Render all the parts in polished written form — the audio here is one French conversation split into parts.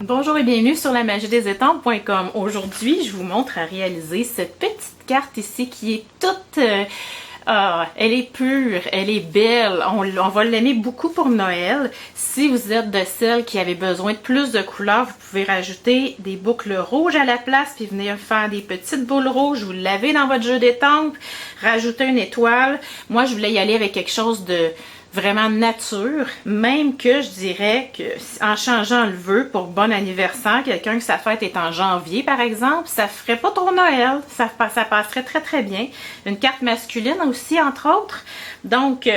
Bonjour et bienvenue sur la magie des estampes.com. Aujourd'hui, je vous montre à réaliser cette petite carte ici qui est toute... elle est pure, elle est belle. On va l'aimer beaucoup pour Noël. Si vous êtes de celles qui avaient besoin de plus de couleurs, vous pouvez rajouter des boucles rouges à la place puis venir faire des petites boules rouges. Vous l'avez dans votre jeu d'étampes. Rajouter une étoile. Moi, je voulais y aller avec quelque chose de vraiment nature, même que je dirais que en changeant le vœu pour bon anniversaire, quelqu'un que sa fête est en janvier par exemple, ça ferait pas trop Noël, ça passerait très très bien. Une carte masculine aussi entre autres. Donc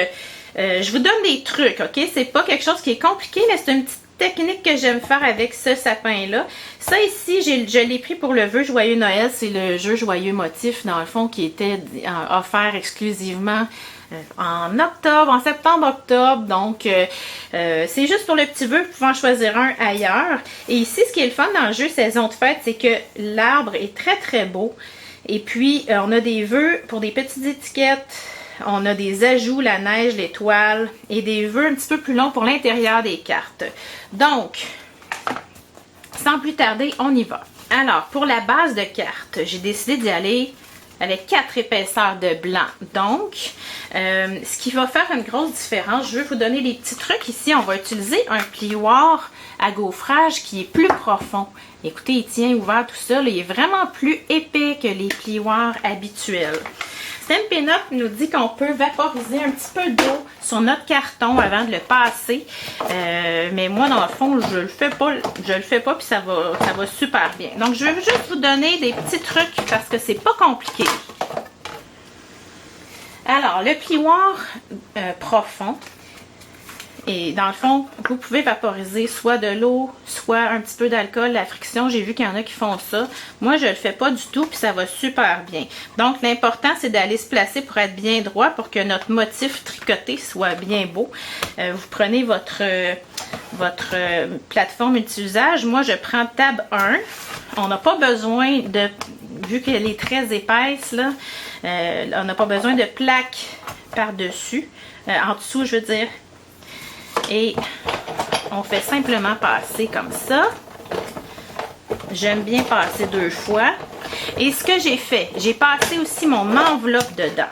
je vous donne des trucs, ok? C'est pas quelque chose qui est compliqué, mais c'est une petite technique que j'aime faire avec ce sapin-là. Ça ici, je l'ai pris pour le vœu Joyeux Noël. C'est le jeu Joyeux Motif, dans le fond, qui était offert exclusivement en septembre-octobre. Donc, c'est juste pour le petit vœu, vous pouvez en choisir un ailleurs. Et ici, ce qui est le fun dans le jeu Saison de fête, c'est que l'arbre est très, très beau. Et puis, on a des vœux pour des petites étiquettes. On a des ajouts, la neige, l'étoile et des vœux un petit peu plus longs pour l'intérieur des cartes. Donc, sans plus tarder, on y va. Alors, pour la base de carte, j'ai décidé d'y aller avec 4 épaisseurs de blanc. Donc, ce qui va faire une grosse différence, je veux vous donner des petits trucs ici. On va utiliser un plioir à gaufrage qui est plus profond. Écoutez, il tient ouvert tout ça. Là, il est vraiment plus épais que les plioirs habituels. Stampin' Up nous dit qu'on peut vaporiser un petit peu d'eau sur notre carton avant de le passer. Mais moi, dans le fond, je le fais pas puis ça va super bien. Donc, je vais juste vous donner des petits trucs parce que c'est pas compliqué. Alors, le plioir profond. Et dans le fond, vous pouvez vaporiser soit de l'eau, soit un petit peu d'alcool, la friction. J'ai vu qu'il y en a qui font ça. Moi, je le fais pas du tout, puis ça va super bien. Donc, l'important, c'est d'aller se placer pour être bien droit, pour que notre motif tricoté soit bien beau. Vous prenez votre plateforme multi-usage. Moi, je prends Tab 1. On n'a pas besoin de, vu qu'elle est très épaisse, là, on n'a pas besoin de plaque par-dessus. En dessous, je veux dire. Et on fait simplement passer comme ça. J'aime bien passer 2 fois. Et ce que j'ai fait, j'ai passé aussi mon enveloppe dedans.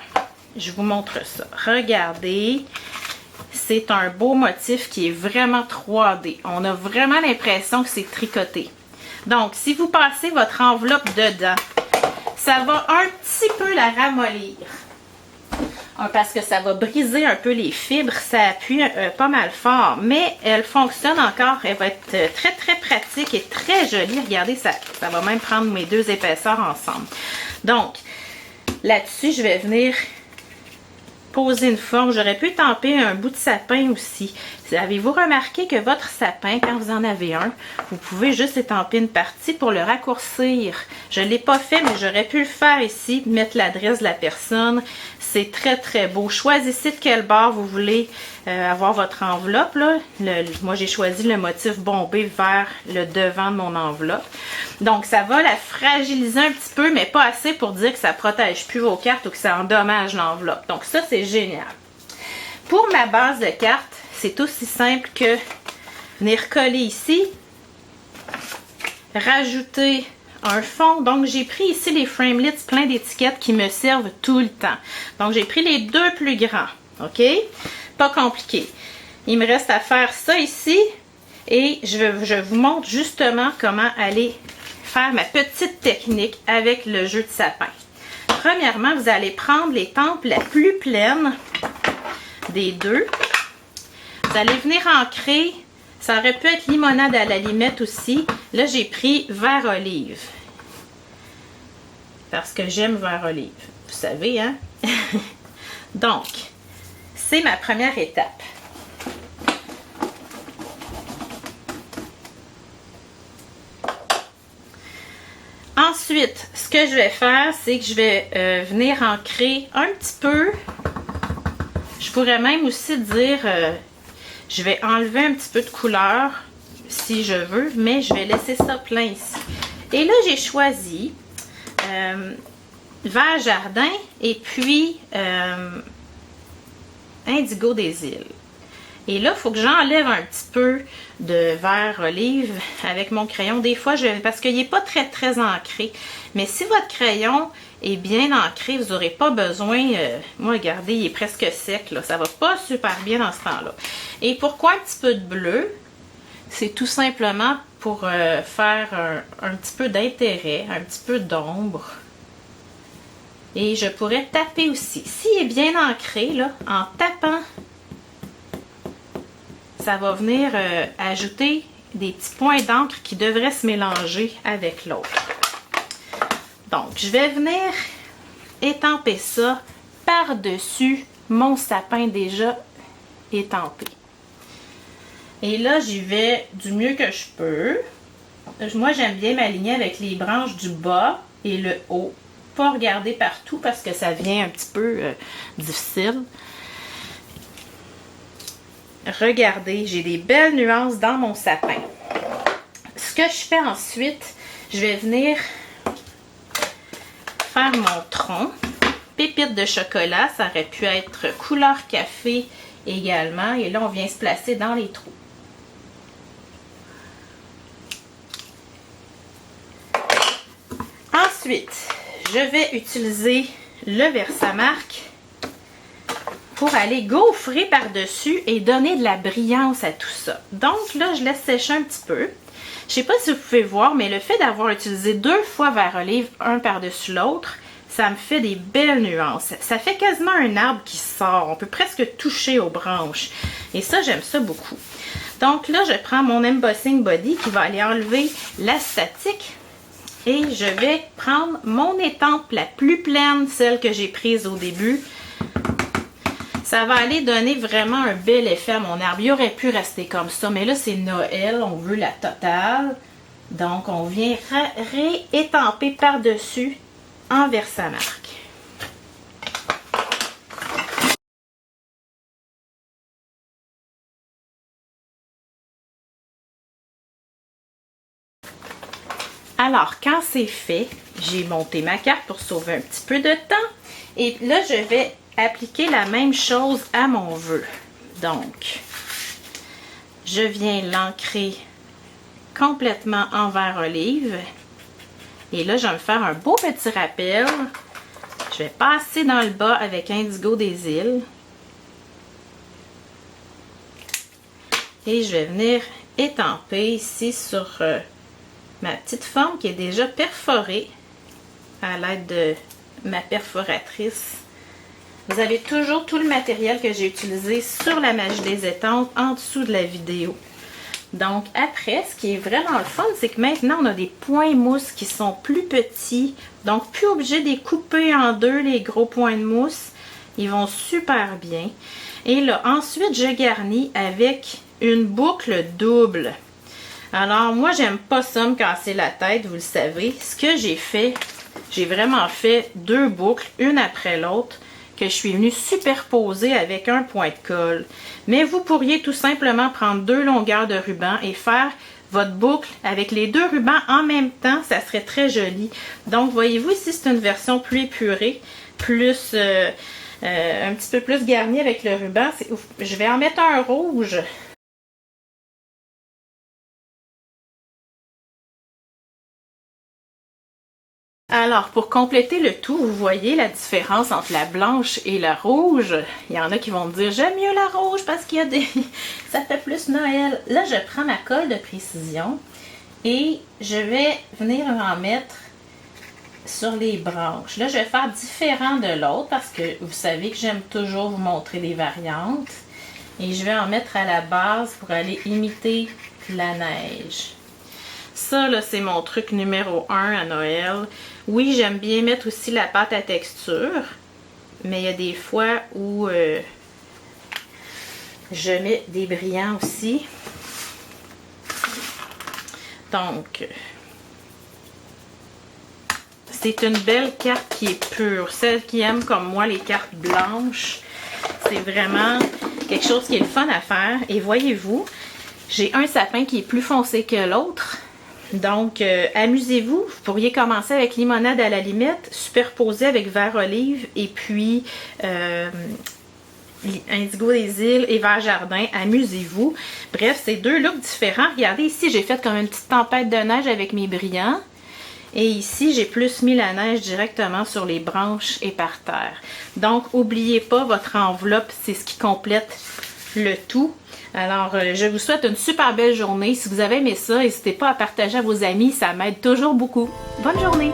Je vous montre ça. Regardez. C'est un beau motif qui est vraiment 3D. On a vraiment l'impression que c'est tricoté. Donc, si vous passez votre enveloppe dedans, ça va un petit peu la ramollir. Parce que ça va briser un peu les fibres, ça appuie pas mal fort, mais elle fonctionne encore, elle va être très très pratique et très jolie. Regardez, ça va même prendre mes 2 épaisseurs ensemble. Donc, là-dessus, je vais venir poser une forme. J'aurais pu tamper un bout de sapin aussi. Avez-vous remarqué que votre sapin, quand vous en avez un, vous pouvez juste étamper une partie pour le raccourcir. Je ne l'ai pas fait, mais j'aurais pu le faire ici, mettre l'adresse de la personne. C'est très très beau. Choisissez de quel bord vous voulez avoir votre enveloppe. Là. Moi, j'ai choisi le motif bombé vers le devant de mon enveloppe. Donc, ça va la fragiliser un petit peu, mais pas assez pour dire que ça ne protège plus vos cartes ou que ça endommage l'enveloppe. Donc, ça, c'est génial. Pour ma base de cartes, c'est aussi simple que venir coller ici, rajouter un fond. Donc, j'ai pris ici les framelits plein d'étiquettes qui me servent tout le temps. Donc, j'ai pris les 2 plus grands. OK? Pas compliqué. Il me reste à faire ça ici et je vous montre justement comment aller faire ma petite technique avec le jeu de sapin. Premièrement, vous allez prendre l'étampe la plus pleine des 2. Vous allez venir ancrer, ça aurait pu être limonade à la limette aussi. Là, j'ai pris vert olive. Parce que j'aime vert olive. Vous savez, hein? Donc, c'est ma première étape. Ensuite, ce que je vais faire, c'est que je vais venir ancrer un petit peu. Je pourrais même aussi dire... je vais enlever un petit peu de couleur si je veux, mais je vais laisser ça plein ici. Et là, j'ai choisi vert jardin et puis indigo des îles. Et là, il faut que j'enlève un petit peu de vert olive avec mon crayon. Des fois, parce qu'il n'est pas très ancré. Mais si votre crayon est bien ancré, vous n'aurez pas besoin... moi, regardez, il est presque sec, là. Ça va pas super bien dans ce temps-là. Et pourquoi un petit peu de bleu? C'est tout simplement pour faire un petit peu d'intérêt, un petit peu d'ombre. Et je pourrais taper aussi. S'il est bien ancré, là, en tapant, ça va venir ajouter des petits points d'encre qui devraient se mélanger avec l'autre. Donc, je vais venir étamper ça par-dessus mon sapin déjà étampé. Et là, j'y vais du mieux que je peux. Moi, j'aime bien m'aligner avec les branches du bas et le haut. Pas regarder partout parce que ça devient un petit peu difficile. Regardez, j'ai des belles nuances dans mon sapin. Ce que je fais ensuite, je vais venir faire mon tronc. Pépites de chocolat, ça aurait pu être couleur café également. Et là, on vient se placer dans les trous. Ensuite, je vais utiliser le Versamark pour aller gaufrer par-dessus et donner de la brillance à tout ça. Donc là, je laisse sécher un petit peu. Je ne sais pas si vous pouvez voir, mais le fait d'avoir utilisé 2 fois vert olive, un par-dessus l'autre, ça me fait des belles nuances. Ça fait quasiment un arbre qui sort. On peut presque toucher aux branches. Et ça, j'aime ça beaucoup. Donc là, je prends mon Embossing Body qui va aller enlever la statique. Et je vais prendre mon étampe la plus pleine, celle que j'ai prise au début. Ça va aller donner vraiment un bel effet à mon arbre. Il aurait pu rester comme ça, mais là c'est Noël, on veut la totale. Donc on vient réétamper par-dessus en Versamark. Alors, quand c'est fait, j'ai monté ma carte pour sauver un petit peu de temps. Et là, je vais appliquer la même chose à mon vœu. Donc, je viens l'ancrer complètement en vert olive. Et là, je vais me faire un beau petit rappel. Je vais passer dans le bas avec Indigo des Îles. Et je vais venir étamper ici sur... ma petite forme qui est déjà perforée à l'aide de ma perforatrice. Vous avez toujours tout le matériel que j'ai utilisé sur la magie des étampes en dessous de la vidéo. Donc après, ce qui est vraiment le fun, c'est que maintenant on a des points mousse qui sont plus petits. Donc plus obligé de les couper en deux, les gros points de mousse. Ils vont super bien. Et là, ensuite, je garnis avec une boucle double. Alors, moi, j'aime pas ça me casser la tête, vous le savez. Ce que j'ai fait, j'ai vraiment fait 2 boucles, une après l'autre, que je suis venue superposer avec un point de colle. Mais vous pourriez tout simplement prendre 2 longueurs de ruban et faire votre boucle avec les 2 rubans en même temps. Ça serait très joli. Donc, voyez-vous, ici, c'est une version plus épurée, plus... un petit peu plus garnie avec le ruban. Je vais en mettre un rouge. Alors, pour compléter le tout, vous voyez la différence entre la blanche et la rouge. Il y en a qui vont me dire, j'aime mieux la rouge parce qu'il y a des... ça fait plus Noël. Là, je prends ma colle de précision et je vais venir en mettre sur les branches. Là, je vais faire différent de l'autre parce que vous savez que j'aime toujours vous montrer des variantes. Et je vais en mettre à la base pour aller imiter la neige. Ça, là, c'est mon truc numéro 1 à Noël. Oui, j'aime bien mettre aussi la pâte à texture, mais il y a des fois où je mets des brillants aussi. Donc, c'est une belle carte qui est pure. Celles qui aiment comme moi les cartes blanches, c'est vraiment quelque chose qui est le fun à faire. Et voyez-vous, j'ai un sapin qui est plus foncé que l'autre. Donc, amusez-vous. Vous pourriez commencer avec limonade à la limite, superposer avec vert olive et puis Indigo des îles et Vert Jardin, amusez-vous. Bref, c'est deux looks différents. Regardez ici, j'ai fait comme une petite tempête de neige avec mes brillants. Et ici, j'ai plus mis la neige directement sur les branches et par terre. Donc, n'oubliez pas, votre enveloppe, c'est ce qui complète le tout. Alors, je vous souhaite une super belle journée. Si vous avez aimé ça, n'hésitez pas à partager à vos amis, ça m'aide toujours beaucoup. Bonne journée!